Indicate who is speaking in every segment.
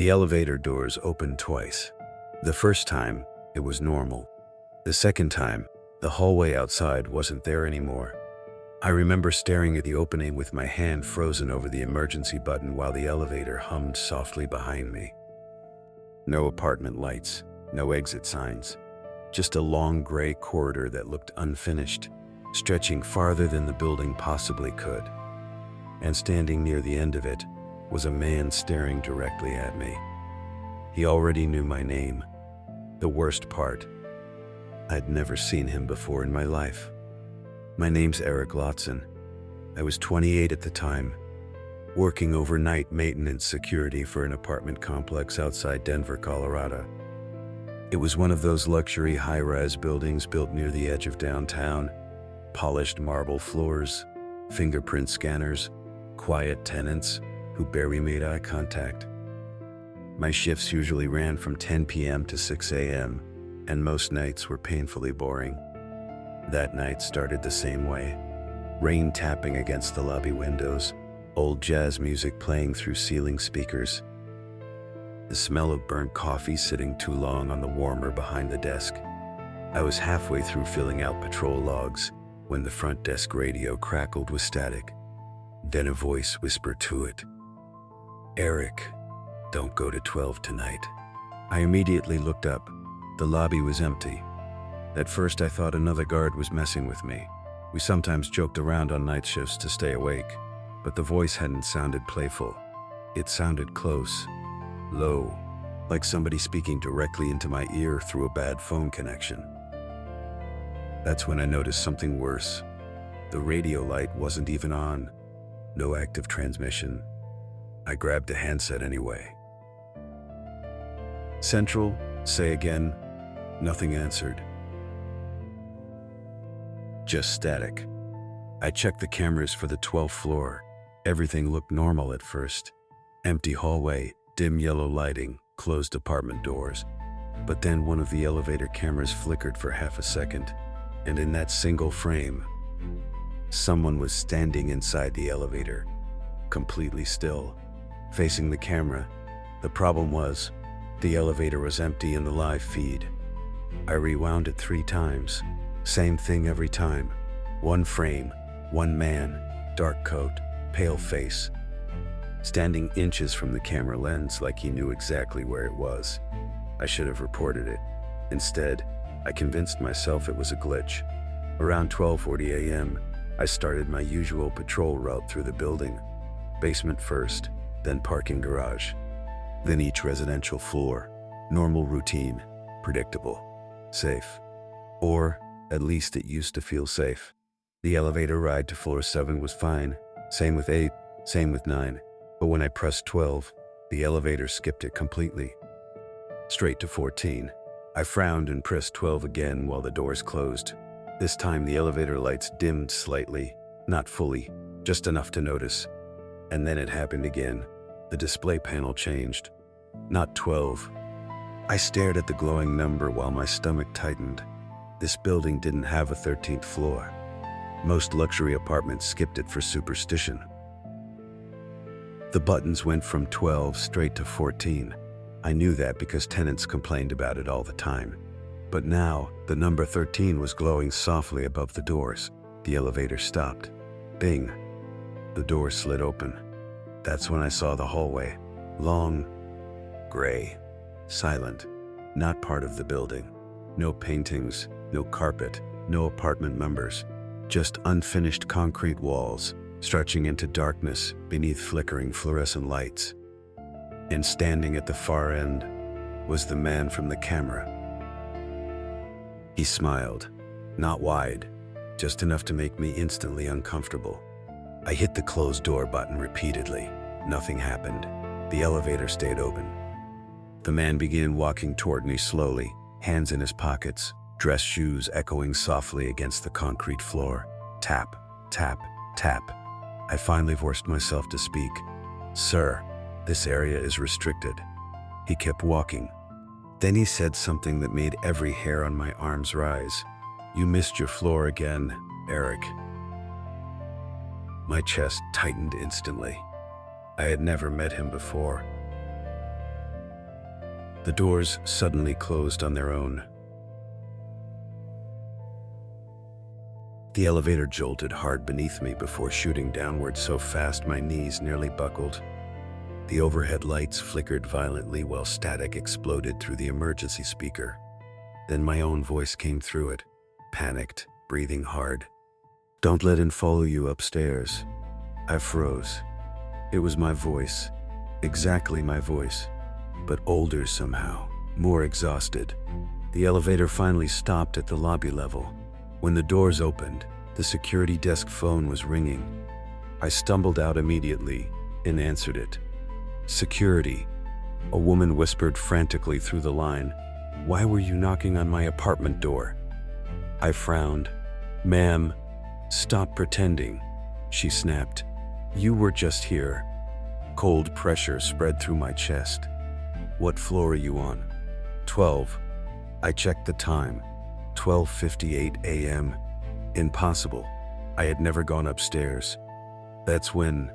Speaker 1: The elevator doors opened twice. The first time, it was normal. The second time, the hallway outside wasn't there anymore. I remember staring at the opening with my hand frozen over the emergency button while the elevator hummed softly behind me. No apartment lights, no exit signs, just a long gray corridor that looked unfinished, stretching farther than the building possibly could. And standing near the end of it was a man staring directly at me. He already knew my name. The worst part, I'd never seen him before in my life. My name's Eric Lotson. I was 28 at the time, working overnight maintenance security for an apartment complex outside Denver, Colorado. It was one of those luxury high-rise buildings built near the edge of downtown. Polished marble floors, fingerprint scanners, quiet tenants who barely made eye contact. My shifts usually ran from 10 p.m. to 6 a.m., and most nights were painfully boring. That night started the same way. Rain tapping against the lobby windows, old jazz music playing through ceiling speakers, the smell of burnt coffee sitting too long on the warmer behind the desk. I was halfway through filling out patrol logs when the front desk radio crackled with static. Then a voice whispered to it, "Eric, don't go to 12 tonight." I immediately looked up. The lobby was empty. At first I thought another guard was messing with me. We sometimes joked around on night shifts to stay awake, but the voice hadn't sounded playful. It sounded close, low, like somebody speaking directly into my ear through a bad phone connection. That's when I noticed something worse. The radio light wasn't even on. No active transmission. I grabbed a handset anyway. "Central, say again." Nothing answered. Just static. I checked the cameras for the 12th floor. Everything looked normal at first. Empty hallway, dim yellow lighting, closed apartment doors. But then one of the elevator cameras flickered for half a second, and in that single frame, someone was standing inside the elevator, completely still, facing the camera. The problem was, the elevator was empty in the live feed. I rewound it 3 times. Same thing every time. One frame, one man, dark coat, pale face, standing inches from the camera lens like he knew exactly where it was. I should have reported it. Instead, I convinced myself it was a glitch. Around 12:40 a.m., I started my usual patrol route through the building. Basement first, then parking garage, then each residential floor. Normal routine, predictable, safe. Or at least it used to feel safe. The elevator ride to floor 7 was fine, same with 8, same with 9. But when I pressed 12, the elevator skipped it completely. Straight to 14. I frowned and pressed 12 again while the doors closed. This time the elevator lights dimmed slightly, not fully, just enough to notice. And then it happened again. The display panel changed. Not 12. I stared at the glowing number while my stomach tightened. This building didn't have a 13th floor. Most luxury apartments skipped it for superstition. The buttons went from 12 straight to 14. I knew that because tenants complained about it all the time. But now, the number 13 was glowing softly above the doors. The elevator stopped. Bing. The door slid open. That's when I saw the hallway. Long, gray, silent, not part of the building. No paintings, no carpet, no apartment numbers. Just unfinished concrete walls, stretching into darkness beneath flickering fluorescent lights. And standing at the far end was the man from the camera. He smiled, not wide, just enough to make me instantly uncomfortable. I hit the closed door button repeatedly. Nothing happened. The elevator stayed open. The man began walking toward me slowly, hands in his pockets, dress shoes echoing softly against the concrete floor. Tap, tap, tap. I finally forced myself to speak. "Sir, this area is restricted." He kept walking. Then he said something that made every hair on my arms rise. "You missed your floor again, Eric." My chest tightened instantly. I had never met him before. The doors suddenly closed on their own. The elevator jolted hard beneath me before shooting downward so fast my knees nearly buckled. The overhead lights flickered violently while static exploded through the emergency speaker. Then my own voice came through it, panicked, breathing hard. "Don't let him follow you upstairs." I froze. It was my voice, exactly my voice, but older somehow, more exhausted. The elevator finally stopped at the lobby level. When the doors opened, the security desk phone was ringing. I stumbled out immediately and answered it. "Security," a woman whispered frantically through the line. "Why were you knocking on my apartment door?" I frowned. "Ma'am, stop pretending," she snapped. "You were just here." Cold pressure spread through my chest. "What floor are you on?" 12. I checked the time. 12:58 a.m. Impossible. I had never gone upstairs. That's when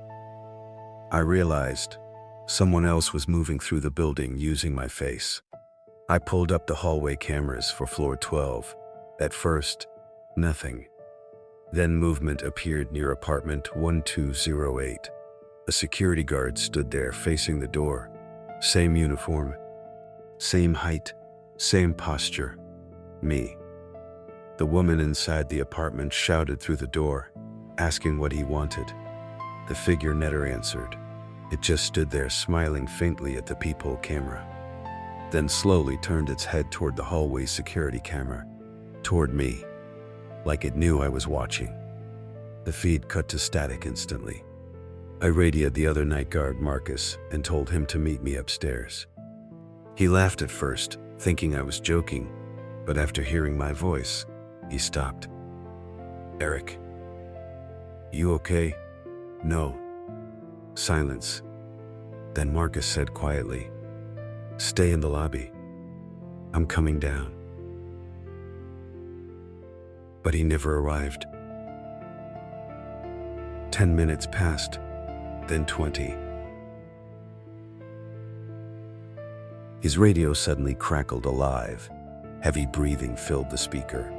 Speaker 1: I realized someone else was moving through the building using my face. I pulled up the hallway cameras for floor 12. At first, nothing. Then movement appeared near apartment 1208. A security guard stood there facing the door. Same uniform, same height, same posture. Me. The woman inside the apartment shouted through the door, asking what he wanted. The figure never answered. It just stood there smiling faintly at the peephole camera. Then slowly turned its head toward the hallway security camera, toward me, like it knew I was watching. The feed cut to static instantly. I radioed the other night guard, Marcus, and told him to meet me upstairs. He laughed at first, thinking I was joking, but after hearing my voice, he stopped. "Eric, you okay?" "No." Silence. Then Marcus said quietly, "Stay in the lobby. I'm coming down." But he never arrived. 10 minutes passed, then 20. His radio suddenly crackled alive. Heavy breathing filled the speaker.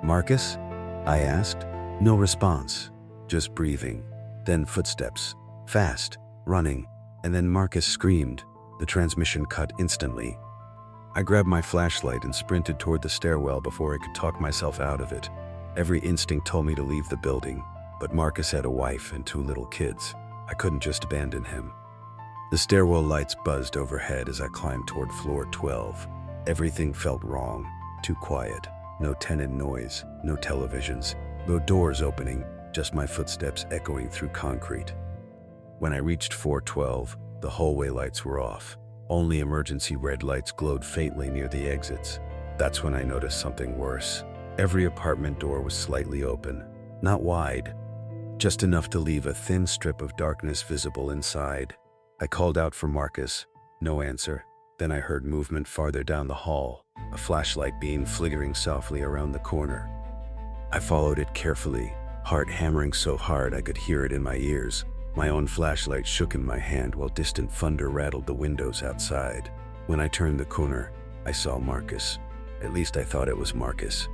Speaker 1: "Marcus?" I asked. No response, just breathing. Then footsteps, fast, running, and then Marcus screamed. The transmission cut instantly. I grabbed my flashlight and sprinted toward the stairwell before I could talk myself out of it. Every instinct told me to leave the building, but Marcus had a wife and 2 little kids. I couldn't just abandon him. The stairwell lights buzzed overhead as I climbed toward floor 12. Everything felt wrong, too quiet. No tenant noise, no televisions, no doors opening, just my footsteps echoing through concrete. When I reached 412, the hallway lights were off. Only emergency red lights glowed faintly near the exits. That's when I noticed something worse. Every apartment door was slightly open, not wide, just enough to leave a thin strip of darkness visible inside. I called out for Marcus. No answer. Then I heard movement farther down the hall, a flashlight beam flickering softly around the corner. I followed it carefully, heart hammering so hard I could hear it in my ears. My own flashlight shook in my hand while distant thunder rattled the windows outside. When I turned the corner, I saw Marcus. At least I thought it was Marcus.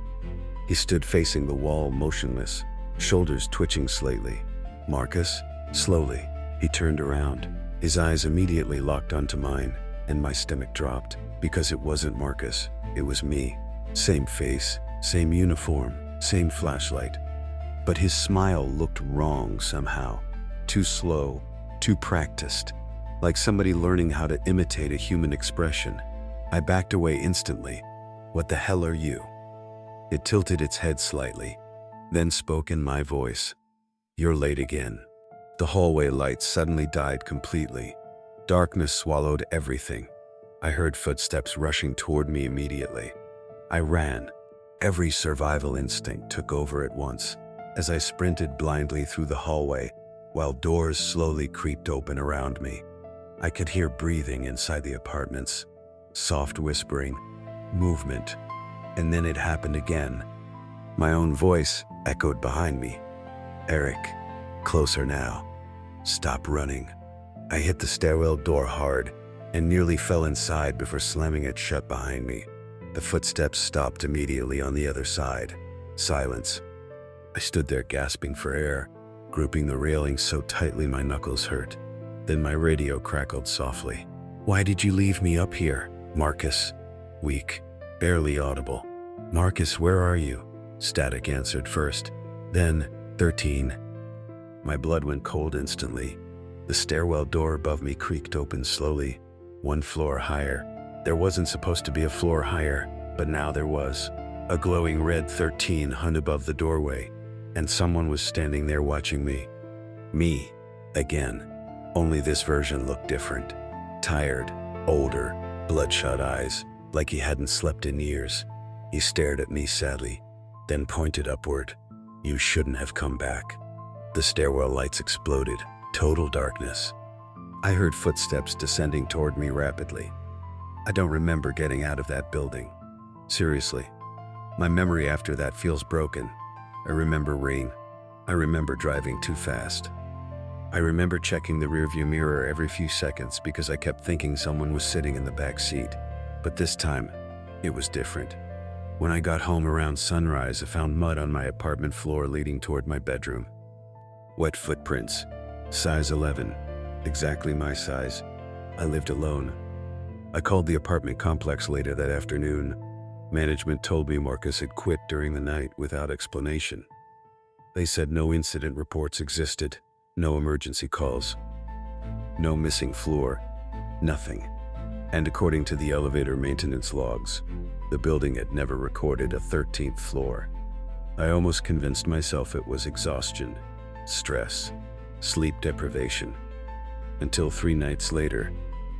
Speaker 1: He stood facing the wall, motionless, shoulders twitching slightly. "Marcus?" Slowly, he turned around. His eyes immediately locked onto mine, and my stomach dropped, because it wasn't Marcus, it was me. Same face, same uniform, same flashlight. But his smile looked wrong somehow. Too slow, too practiced, like somebody learning how to imitate a human expression. I backed away instantly. "What the hell are you?" It tilted its head slightly, then spoke in my voice. "You're late again." The hallway lights suddenly died completely. Darkness swallowed everything. I heard footsteps rushing toward me immediately. I ran. Every survival instinct took over at once as I sprinted blindly through the hallway while doors slowly creaked open around me. I could hear breathing inside the apartments, soft whispering, movement, and then it happened again. My own voice echoed behind me. "Eric, closer now. Stop running." I hit the stairwell door hard, and nearly fell inside before slamming it shut behind me. The footsteps stopped immediately on the other side. Silence. I stood there gasping for air, gripping the railing so tightly my knuckles hurt. Then my radio crackled softly. "Why did you leave me up here, Marcus?" Weak, barely audible. "Marcus, where are you?" Static answered first. Then, 13. My blood went cold instantly. The stairwell door above me creaked open slowly. One floor higher. There wasn't supposed to be a floor higher, but now there was. A glowing red 13 hung above the doorway, and someone was standing there watching me. Me, again. Only this version looked different. Tired, older, bloodshot eyes, like he hadn't slept in years. He stared at me sadly, then pointed upward. "You shouldn't have come back." The stairwell lights exploded. Total darkness. I heard footsteps descending toward me rapidly. I don't remember getting out of that building. Seriously. My memory after that feels broken. I remember rain. I remember driving too fast. I remember checking the rearview mirror every few seconds because I kept thinking someone was sitting in the back seat. But this time, it was different. When I got home around sunrise, I found mud on my apartment floor leading toward my bedroom. Wet footprints. Size 11. Exactly my size. I lived alone. I called the apartment complex later that afternoon. Management told me Marcus had quit during the night without explanation. They said no incident reports existed, no emergency calls, no missing floor, nothing. And according to the elevator maintenance logs, the building had never recorded a 13th floor. I almost convinced myself it was exhaustion, stress, sleep deprivation. Until 3 nights later,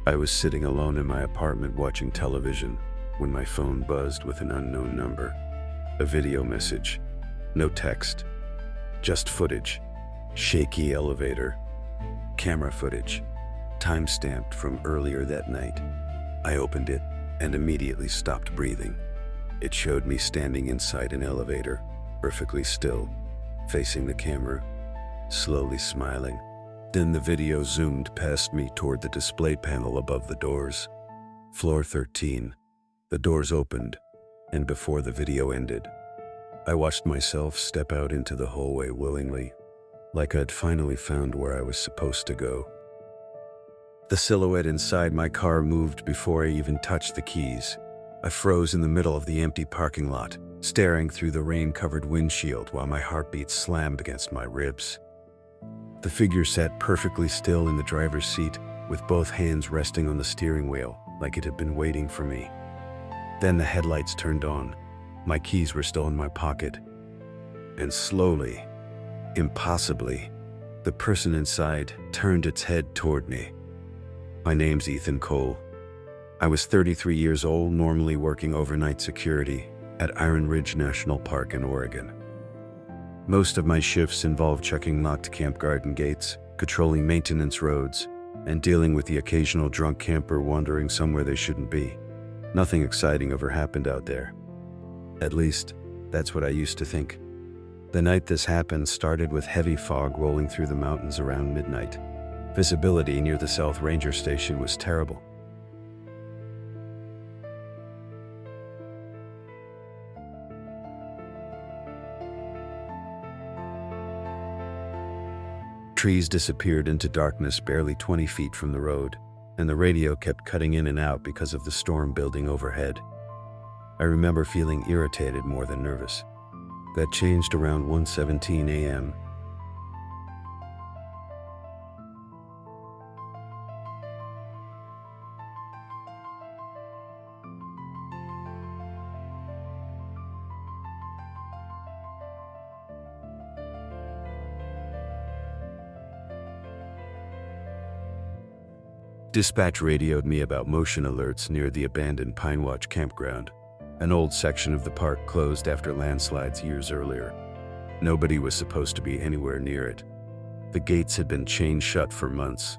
Speaker 1: I was sitting alone in my apartment watching television when my phone buzzed with an unknown number. A video message. No text. Just footage. Shaky elevator. Camera footage. Time-stamped from earlier that night. I opened it and immediately stopped breathing. It showed me standing inside an elevator, perfectly still, facing the camera, slowly smiling. Then the video zoomed past me toward the display panel above the doors. Floor 13. The doors opened, and before the video ended, I watched myself step out into the hallway willingly, like I'd finally found where I was supposed to go. The silhouette inside my car moved before I even touched the keys. I froze in the middle of the empty parking lot, staring through the rain-covered windshield while my heartbeat slammed against my ribs. The figure sat perfectly still in the driver's seat, with both hands resting on the steering wheel, like it had been waiting for me. Then the headlights turned on. My keys were still in my pocket. And slowly, impossibly, the person inside turned its head toward me. My name's Ethan Cole. I was 33 years old, normally working overnight security at Iron Ridge National Park in Oregon. Most of my shifts involved checking locked camp garden gates, patrolling maintenance roads, and dealing with the occasional drunk camper wandering somewhere they shouldn't be. Nothing exciting ever happened out there. At least, that's what I used to think. The night this happened started with heavy fog rolling through the mountains around midnight. Visibility near the South Ranger Station was terrible. Trees disappeared into darkness barely 20 feet from the road, and the radio kept cutting in and out because of the storm building overhead. I remember feeling irritated more than nervous. That changed around 1:17 a.m. Dispatch radioed me about motion alerts near the abandoned Pine Watch campground. An old section of the park closed after landslides years earlier. Nobody was supposed to be anywhere near it. The gates had been chained shut for months,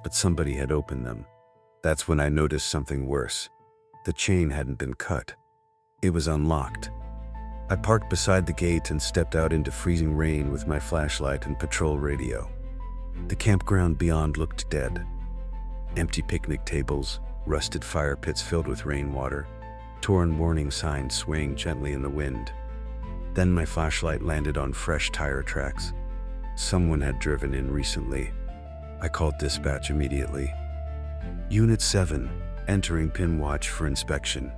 Speaker 1: but somebody had opened them. That's when I noticed something worse. The chain hadn't been cut. It was unlocked. I parked beside the gate and stepped out into freezing rain with my flashlight and patrol radio. The campground beyond looked dead. Empty picnic tables, rusted fire pits filled with rainwater, torn warning signs swaying gently in the wind. Then my flashlight landed on fresh tire tracks. Someone had driven in recently. I called dispatch immediately. Unit 7, entering pin watch for inspection.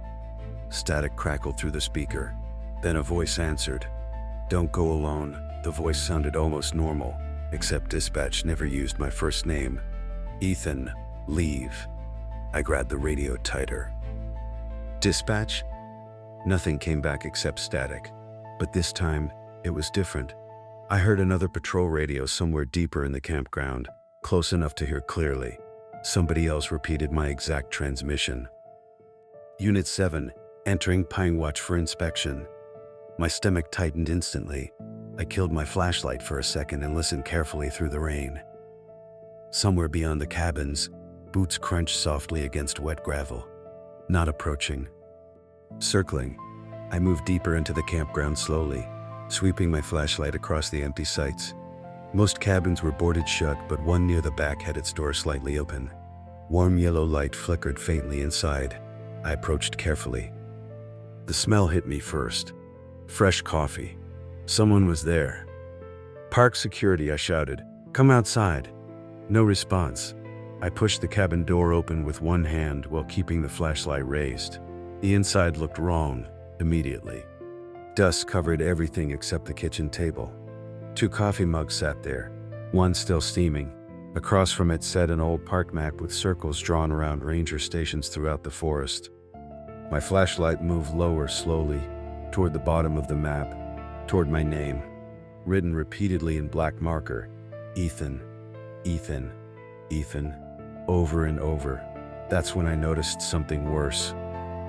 Speaker 1: Static crackled through the speaker. Then a voice answered. Don't go alone. The voice sounded almost normal, except dispatch never used my first name. Ethan, leave. I grabbed the radio tighter. Dispatch? Nothing came back except static. But this time, it was different. I heard another patrol radio somewhere deeper in the campground, close enough to hear clearly. Somebody else repeated my exact transmission. Unit 7, entering pine watch for inspection. My stomach tightened instantly. I killed my flashlight for a second and listened carefully through the rain. Somewhere beyond the cabins, boots crunched softly against wet gravel. Not approaching. Circling, I moved deeper into the campground slowly, sweeping my flashlight across the empty sites. Most cabins were boarded shut, but one near the back had its door slightly open. Warm yellow light flickered faintly inside. I approached carefully. The smell hit me first. Fresh coffee. Someone was there. Park security, I shouted. Come outside. No response. I pushed the cabin door open with one hand while keeping the flashlight raised. The inside looked wrong immediately. Dust covered everything except the kitchen table. 2 coffee mugs sat there, one still steaming. Across from it sat an old park map with circles drawn around ranger stations throughout the forest. My flashlight moved lower slowly, toward the bottom of the map, toward my name, written repeatedly in black marker. Ethan, Ethan, Ethan, over and over. That's when I noticed something worse.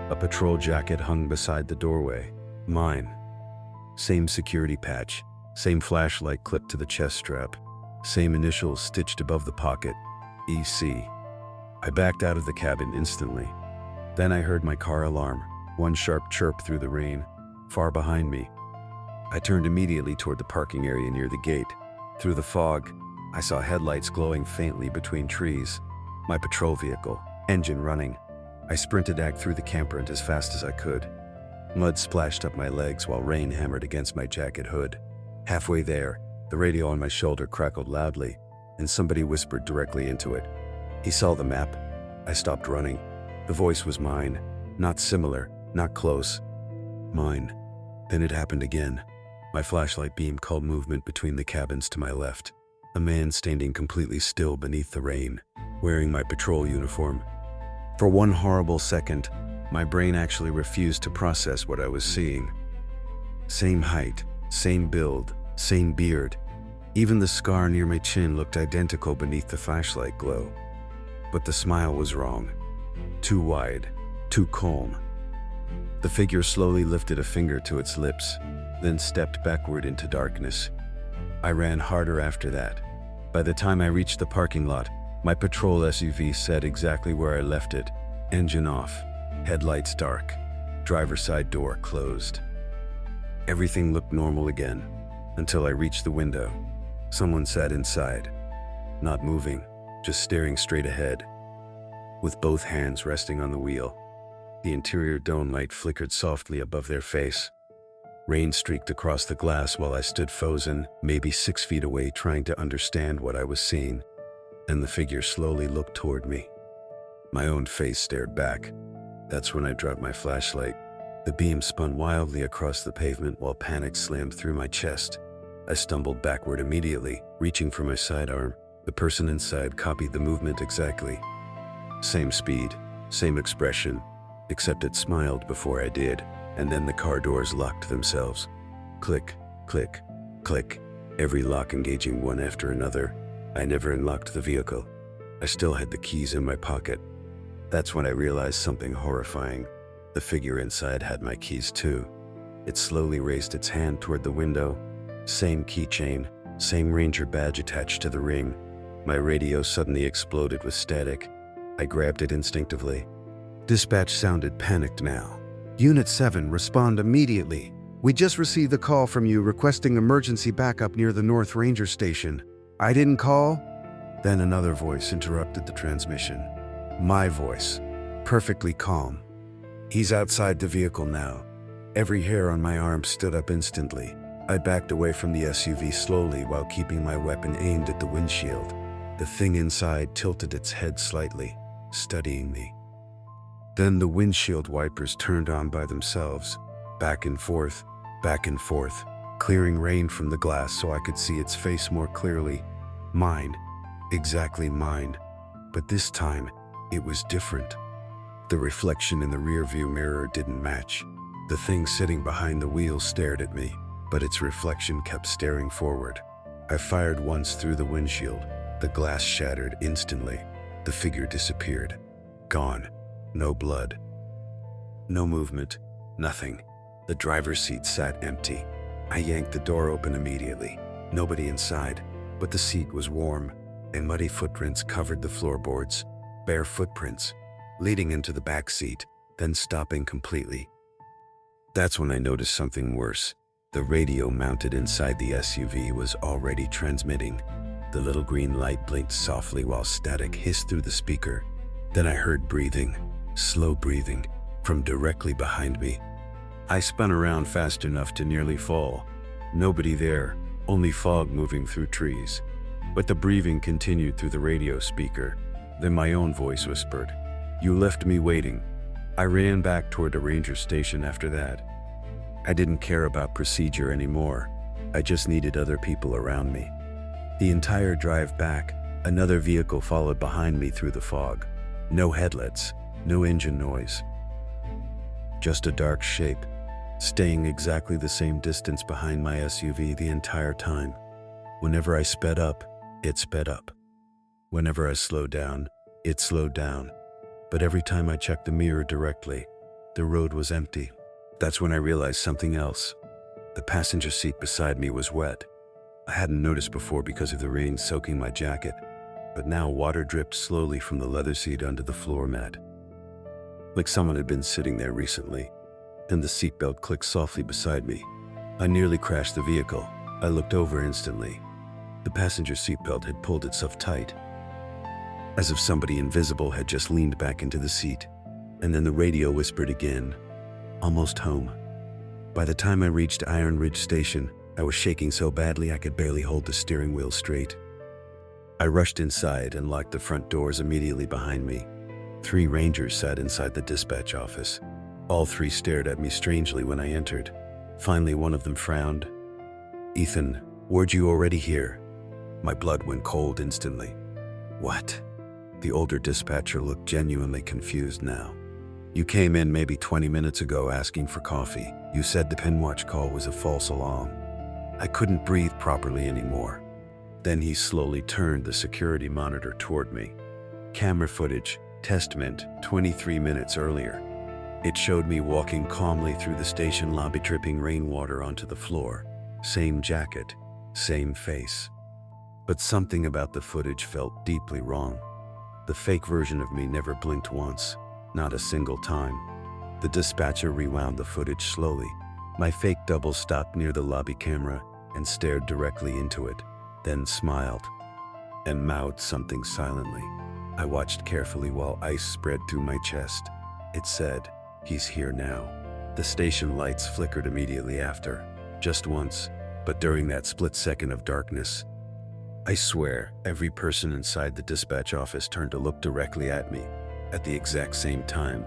Speaker 1: A patrol jacket hung beside the doorway. Mine. Same security patch, same flashlight clipped to the chest strap, same initials stitched above the pocket, EC. I backed out of the cabin instantly. Then I heard my car alarm, one sharp chirp through the rain, far behind me. I turned immediately toward the parking area near the gate. Through the fog, I saw headlights glowing faintly between trees. My patrol vehicle, engine running. I sprinted back through the campground as fast as I could. Mud splashed up my legs while rain hammered against my jacket hood. Halfway there, the radio on my shoulder crackled loudly, and somebody whispered directly into it. He saw the map. I stopped running. The voice was mine. Not similar, not close. Mine. Then it happened again. My flashlight beam called movement between the cabins to my left. A man standing completely still beneath the rain, wearing my patrol uniform. For one horrible second, my brain actually refused to process what I was seeing. Same height, same build, same beard. Even the scar near my chin looked identical beneath the flashlight glow. But the smile was wrong. Too wide, too calm. The figure slowly lifted a finger to its lips, then stepped backward into darkness. I ran harder after that. By the time I reached the parking lot, my patrol SUV sat exactly where I left it. Engine off, headlights dark, driver's side door closed. Everything looked normal again, until I reached the window. Someone sat inside, not moving, just staring straight ahead, with both hands resting on the wheel. The interior dome light flickered softly above their face. Rain streaked across the glass while I stood frozen, maybe 6 feet away, trying to understand what I was seeing. And the figure slowly looked toward me. My own face stared back. That's when I dropped my flashlight. The beam spun wildly across the pavement while panic slammed through my chest. I stumbled backward immediately, reaching for my sidearm. The person inside copied the movement exactly. Same speed, same expression, except it smiled before I did, and then the car doors locked themselves. Click, click, click, every lock engaging one after another. I never unlocked the vehicle. I still had the keys in my pocket. That's when I realized something horrifying. The figure inside had my keys too. It slowly raised its hand toward the window. Same keychain, same ranger badge attached to the ring. My radio suddenly exploded with static. I grabbed it instinctively. Dispatch sounded panicked now. Unit 7, respond immediately. We just received a call from you requesting emergency backup near the North Ranger Station. I didn't call? Then another voice interrupted the transmission. My voice, perfectly calm. He's outside the vehicle now. Every hair on my arm stood up instantly. I backed away from the SUV slowly while keeping my weapon aimed at the windshield. The thing inside tilted its head slightly, studying me. Then the windshield wipers turned on by themselves, back and forth, clearing rain from the glass so I could see its face more clearly. Mine, exactly mine. But this time, it was different. The reflection in the rearview mirror didn't match. The thing sitting behind the wheel stared at me, but its reflection kept staring forward. I fired once through the windshield. The glass shattered instantly. The figure disappeared. Gone. No blood. No movement. Nothing. The driver's seat sat empty. I yanked the door open immediately. Nobody inside, but the seat was warm, and muddy footprints covered the floorboards. Bare footprints, leading into the back seat, then stopping completely. That's when I noticed something worse. The radio mounted inside the SUV was already transmitting. The little green light blinked softly while static hissed through the speaker. Then I heard breathing, slow breathing, from directly behind me. I spun around fast enough to nearly fall. Nobody there, only fog moving through trees. But the breathing continued through the radio speaker. Then my own voice whispered, "You left me waiting." I ran back toward the ranger station after that. I didn't care about procedure anymore. I just needed other people around me. The entire drive back, another vehicle followed behind me through the fog. No headlights, no engine noise. Just a dark shape, staying exactly the same distance behind my SUV the entire time. Whenever I sped up, it sped up. Whenever I slowed down, it slowed down. But every time I checked the mirror directly, the road was empty. That's when I realized something else. The passenger seat beside me was wet. I hadn't noticed before because of the rain soaking my jacket, but now water dripped slowly from the leather seat onto the floor mat. Like someone had been sitting there recently. Then the seatbelt clicked softly beside me. I nearly crashed the vehicle. I looked over instantly. The passenger seatbelt had pulled itself tight, as if somebody invisible had just leaned back into the seat. And then the radio whispered again, "Almost home." By the time I reached Iron Ridge Station, I was shaking so badly I could barely hold the steering wheel straight. I rushed inside and locked the front doors immediately behind me. 3 rangers sat inside the dispatch office. All 3 stared at me strangely when I entered. Finally, one of them frowned. "Ethan, weren't you already here?" My blood went cold instantly. "What?" The older dispatcher looked genuinely confused now. "You came in maybe 20 minutes ago asking for coffee. You said the penwatch call was a false alarm." I couldn't breathe properly anymore. Then he slowly turned the security monitor toward me. Camera footage, testament, 23 minutes earlier. It showed me walking calmly through the station lobby, dripping rainwater onto the floor. Same jacket, same face. But something about the footage felt deeply wrong. The fake version of me never blinked once, not a single time. The dispatcher rewound the footage slowly. My fake double stopped near the lobby camera and stared directly into it, then smiled and mouthed something silently. I watched carefully while ice spread through my chest. It said, "He's here now." The station lights flickered immediately after, just once, but during that split second of darkness, I swear every person inside the dispatch office turned to look directly at me at the exact same time.